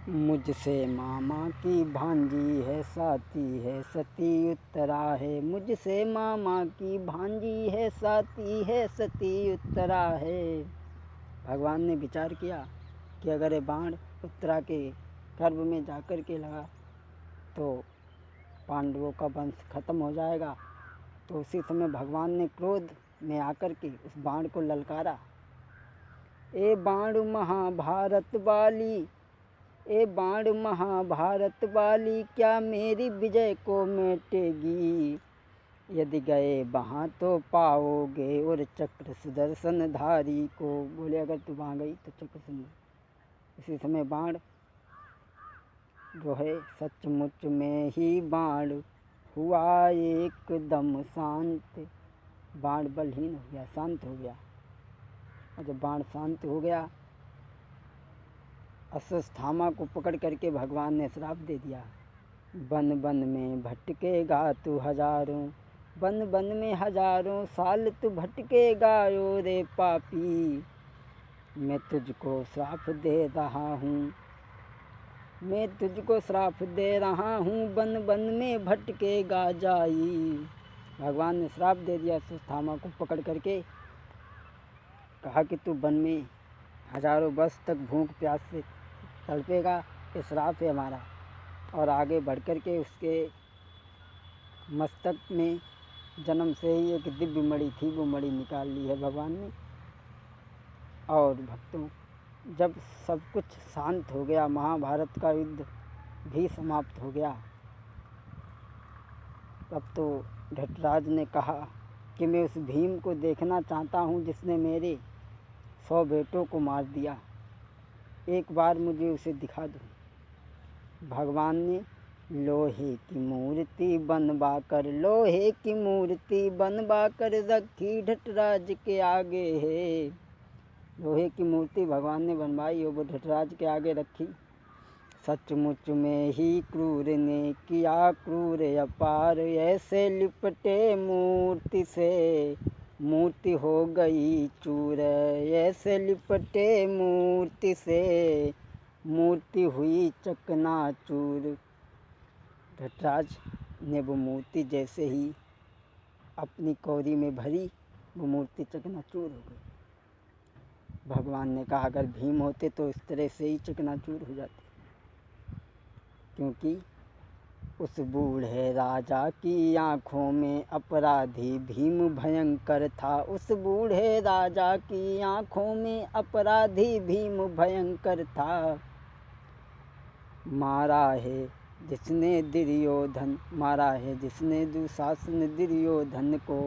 मुझसे मामा की भांजी है, साथी है सती उत्तरा है। मुझसे मामा की भांजी है, साथी है सती उत्तरा है। भगवान ने विचार किया कि अगर ये बाण उत्तरा के गर्भ में जाकर के लगा तो पांडवों का वंश खत्म हो जाएगा। तो उसी समय भगवान ने क्रोध में आकर के उस बाण को ललकारा। ए बाण महाभारत वाली, ए बाण महाभारत वाली, क्या मेरी विजय को मिटेगी? यदि गए वहाँ तो पाओगे और चक्र सुदर्शन धारी को। बोले अगर तू वहाँ गई तो चक्र सुदर्शन। इसी समय बाण जो है सचमुच में ही बाण हुआ एकदम शांत। बाण बलहीन हो गया, शांत हो गया। और जब बाण शांत हो गया, अश्वत्थामा को पकड़ करके भगवान ने श्राप दे दिया। बन बन में भटकेगा तू हजारों, बन बन में हजारों साल तू भटकेगा ओ रे पापी। मैं तुझको श्राप दे रहा हूँ, मैं तुझको श्राप दे रहा हूँ, बन बन में भटकेगा जाई। भगवान ने श्राप दे दिया अश्वत्थामा को पकड़ करके। कहा कि तू वन में हजारों वर्ष तक भूख प्यास से तड़पेगा, ये श्राप है हमारा। और आगे बढ़ कर के उसके मस्तक में जन्म से ही एक दिव्य मणि थी, वो मणि निकाल ली है भगवान ने। और भक्तों, जब सब कुछ शांत हो गया, महाभारत का युद्ध भी समाप्त हो गया, तब तो धृतराज ने कहा कि मैं उस भीम को देखना चाहता हूँ जिसने मेरे 100 बेटों को मार दिया। एक बार मुझे उसे दिखा दो। भगवान ने लोहे की मूर्ति बनवा कर, लोहे की मूर्ति बनवा कर रखी धृतराज के आगे है। लोहे की मूर्ति भगवान ने बनवाई और वो धृतराज के आगे रखी। सचमुच में ही क्रूर ने किया क्रूर अपार, ऐसे लिपटे मूर्ति से मूर्ति हो गई चूर। ऐसे लिपटे मूर्ति से मूर्ति हुई चकनाचूर। धृतराज ने वो मूर्ति जैसे ही अपनी कौरी में भरी, वो मूर्ति चकनाचूर हो गई। भगवान ने कहा अगर भीम होते तो इस तरह से ही चकनाचूर हो जाते, क्योंकि उस बूढ़े राजा की आँखों में अपराधी भीम भयंकर था। उस बूढ़े राजा की आँखों में अपराधी भीम भयंकर था। मारा है जिसने दुर्योधन, मारा है जिसने दुशासन दुर्योधन को,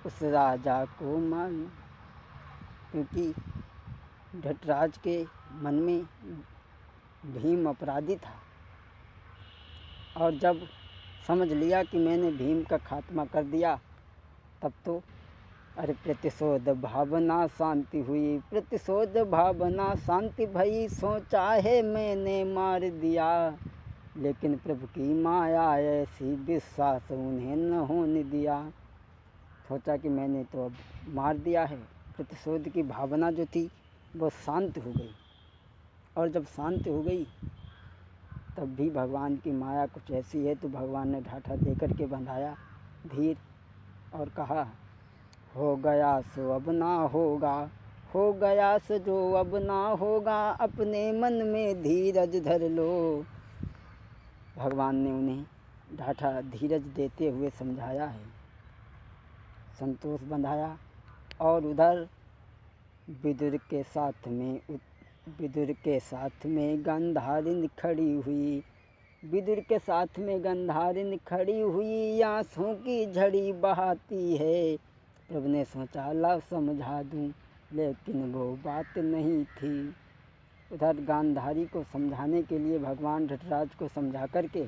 उस राजा को मारना। क्योंकि धृतराज के मन में भीम अपराधी था। और जब समझ लिया कि मैंने भीम का खात्मा कर दिया, तब तो अरे प्रतिशोध भावना शांति हुई, प्रतिशोध भावना शांति भई। सोचा है मैंने मार दिया, लेकिन प्रभु की माया ऐसी विश्वास उन्हें न होने दिया। सोचा कि मैंने तो अब मार दिया है। प्रतिशोध की भावना जो थी वो शांत हो गई। और जब शांत हो गई तब भी भगवान की माया कुछ ऐसी है, तो भगवान ने ढाठा दे कर के बंधाया धीर और कहा हो गया सो अब ना होगा, हो गया सो जो अब ना होगा, अपने मन में धीरज धर लो। भगवान ने उन्हें ढाठा धीरज देते हुए समझाया है, संतोष बंधाया। और उधर विदुर के साथ में गांधारिन खड़ी हुई, विदुर के साथ में गांधारिन खड़ी हुई, आंसू की झड़ी बहाती है। प्रभु ने सोचा ला समझा दूं, लेकिन वो बात नहीं थी। उधर गांधारी को समझाने के लिए भगवान धृतराज को समझा करके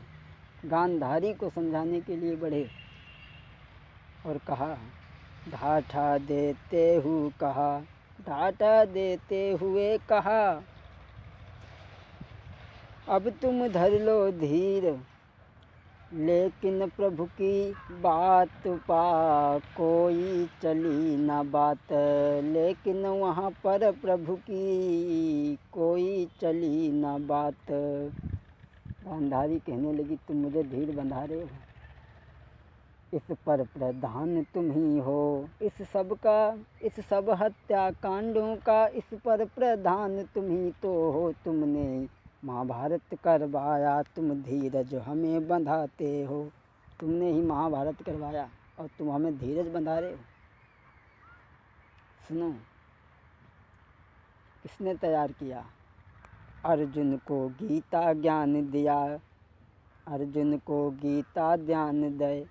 गांधारी को समझाने के लिए बढ़े और कहा ढाठा देते हुए कहा, ढाठा देते हुए कहा अब तुम धर लो धीर, लेकिन प्रभु की बात पा कोई चली न बात, लेकिन वहाँ पर प्रभु की कोई चली न बात। गांधारी कहने लगी, तुम मुझे धीर बंधा रहे हो, इस पर प्रधान तुम ही हो, इस सब हत्या कांडों का इस पर प्रधान तुम ही तो हो। तुमने महाभारत करवाया, तुम धीरज हमें बंधाते हो। तुमने ही महाभारत करवाया और तुम हमें धीरज बंधा रहे हो। सुनो, किसने तैयार किया? अर्जुन को गीता ज्ञान दिया, अर्जुन को गीता ज्ञान दे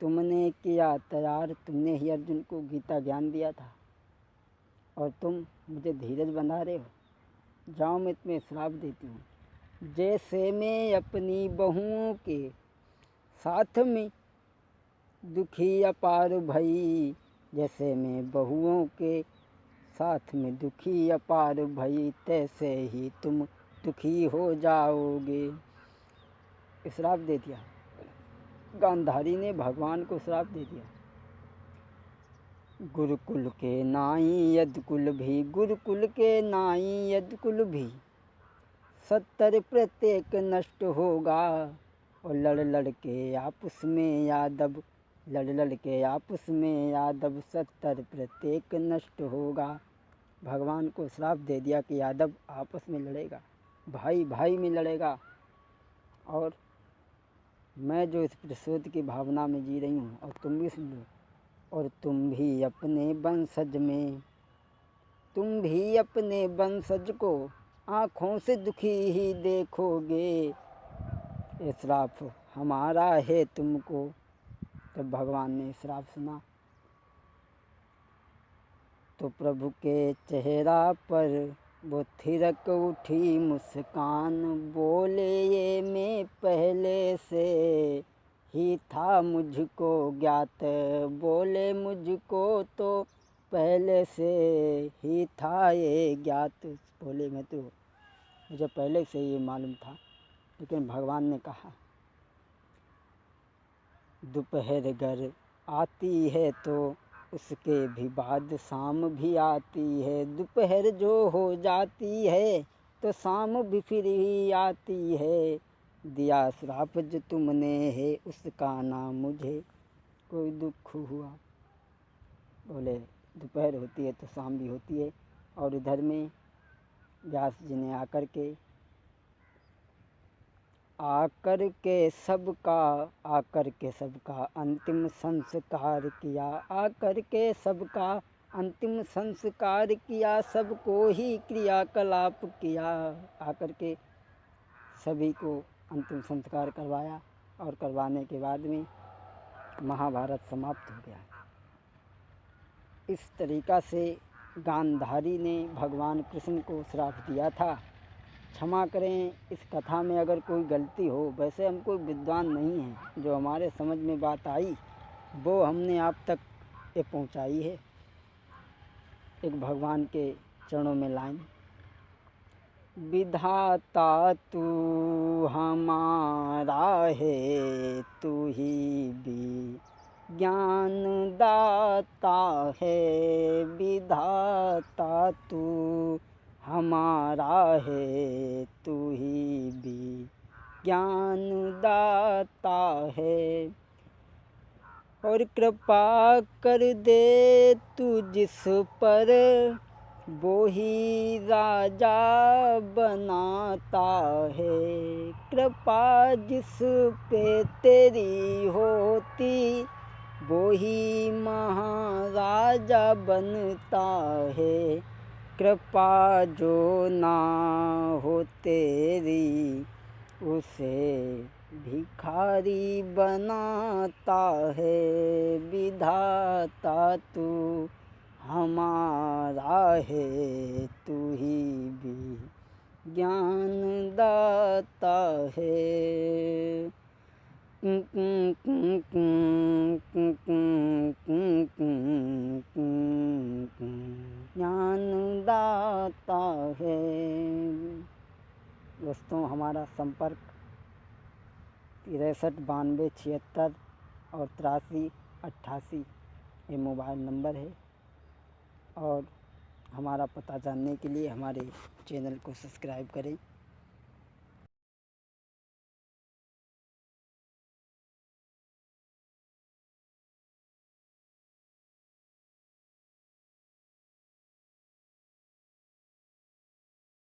तुमने किया तैयार, तुमने ही अर्जुन को गीता ज्ञान दिया था और तुम मुझे धीरज बंधा रहे हो। जाओ, मैं तुम्हें श्राप देती हूँ। जैसे मैं अपनी बहुओं के साथ में दुखी अपार भई, जैसे मैं बहुओं के साथ में दुखी अपार भई, तैसे ही तुम दुखी हो जाओगे। श्राप दे दिया, गांधारी ने भगवान को श्राप दे दिया। गुरुकुल के नाई यदकुल भी, गुरुकुल के नाई यदकुल भी, 70 प्रत्येक नष्ट होगा। और लड़ लड़ के आपस में यादव, लड़ लड़ के आपस में यादव, 70 प्रत्येक नष्ट होगा। भगवान को श्राप दे दिया कि यादव आपस में लड़ेगा, भाई भाई में लड़ेगा। और मैं जो इस प्रसोद की भावना में जी रही हूँ और तुम भी सुन लो, और तुम भी अपने वंशज में, तुम भी अपने वंशज को आँखों से दुखी ही देखोगे। ये श्राप हमारा है तुमको। तब भगवान ने श्राप सुना तो प्रभु के चेहरा पर वो थिरक उठी मुस्कान। बोले, ये मैं पहले से ही था मुझको ज्ञात, बोले मुझको तो पहले से ही था ये ज्ञात। बोले, मैं तो मुझे पहले से ये मालूम था। लेकिन भगवान ने कहा, दोपहर गर आती है तो उसके भी बाद शाम भी आती है। दोपहर जो हो जाती है तो शाम भी फिर ही आती है। दिया श्राप जो तुमने है उसका नाम मुझे कोई दुख हुआ। बोले, दोपहर होती है तो शाम भी होती है। और इधर में व्यास जी ने आकर के सबका अंतिम संस्कार किया, आकर के सबका अंतिम संस्कार किया, सबको ही क्रियाकलाप किया। आकर के सभी को अंतिम संस्कार करवाया और करवाने के बाद में महाभारत समाप्त हो गया। इस तरीक़ा से गांधारी ने भगवान कृष्ण को श्राप दिया था। क्षमा करें, इस कथा में अगर कोई गलती हो, वैसे हम कोई विद्वान नहीं हैं, जो हमारे समझ में बात आई वो हमने आप तक ये पहुंचाई है। एक भगवान के चरणों में लाइन, विधाता तू हमारा है, तू ही भी ज्ञान दाता है। विधाता तू हमारा है, तू ही भी ज्ञान दाता है। और कृपा कर दे तू जिस पर, वो ही राजा बनाता है। कृपा जिस पे तेरी होती, वो ही महाराजा बनता है। कृपा जो ना हो तेरी, उसे भिखारी बनाता है। विधाता तू हमारा है, तू ही भी ज्ञान दाता है। ज्ञान दाता है। दोस्तों, हमारा संपर्क 63 92 76 और 83 88 ये मोबाइल नंबर है। और हमारा पता जानने के लिए हमारे चैनल को सब्सक्राइब करें।